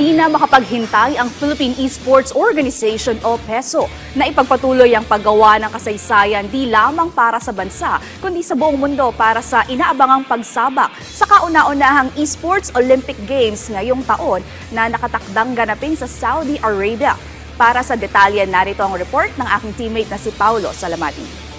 Hindi na makapaghintay ang Philippine Esports Organization o PESO na ipagpatuloy ang paggawa ng kasaysayan di lamang para sa bansa, kundi sa buong mundo para sa inaabangang pagsabak sa kauna-unahang Esports Olympic Games ngayong taon na nakatakdang ganapin sa Saudi Arabia. Para sa detalye, narito ang report ng aking teammate na si Paulo Salamati.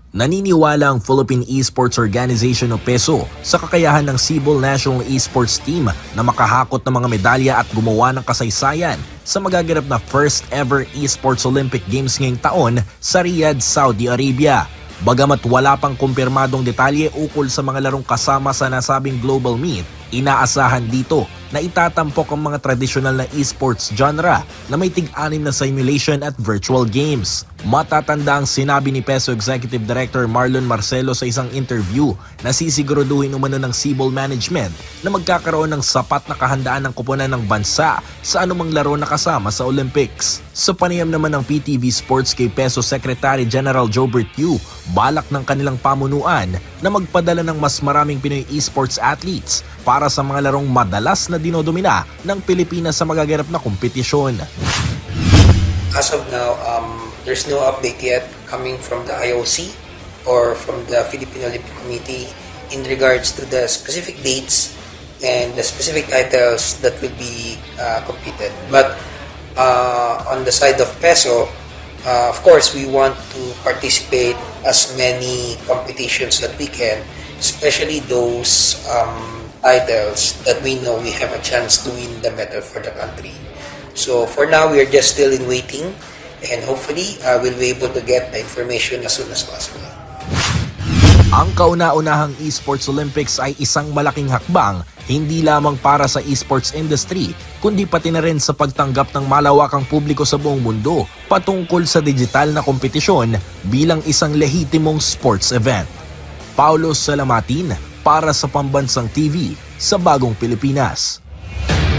Naniniwala ang Philippine Esports Organization o PESO sa kakayahan ng Cebu National Esports Team na makahakot ng mga medalya at gumawa ng kasaysayan sa magaganap na first ever Esports Olympic Games ngayong taon sa Riyadh, Saudi Arabia. Bagamat wala pang kumpirmadong detalye ukol sa mga larong kasama sa nasabing global meet, inaasahan dito na itatampok ang mga tradisyonal na esports genre na may tig-anim na simulation at virtual games. Matatanda ang sinabi ni PESO Executive Director Marlon Marcelo sa isang interview na sisiguraduhin umano ng Cebu Management na magkakaroon ng sapat na kahandaan ng koponan ng bansa sa anumang laro na kasama sa Olympics. Sa panayam naman ng PTV Sports kay PESO Secretary General Jobert Yu, balak ng kanilang pamunuan na magpadala ng mas maraming Pinoy esports athletes para sa mga larong madalas na dinodomina ng Pilipinas sa magaganap na kompetisyon. As of now, there's no update yet coming from the IOC or from the Philippine Olympic Committee in regards to the specific dates and the specific titles that will be competed. But on the side of PESO, of course, we want to participate as many competitions that we can, especially those titles that we know we have a chance to win the medal for the country. So for now, we are just still in waiting, and hopefully we'll be able to get the information as soon as possible. Ang kauna-unahang Esports Olympics ay isang malaking hakbang hindi lamang para sa esports industry, kundi pati na rin sa pagtanggap ng malawakang publiko sa buong mundo patungkol sa digital na kompetisyon bilang isang lehitimong sports event. Paulo Salamatin para sa Pambansang TV sa Bagong Pilipinas.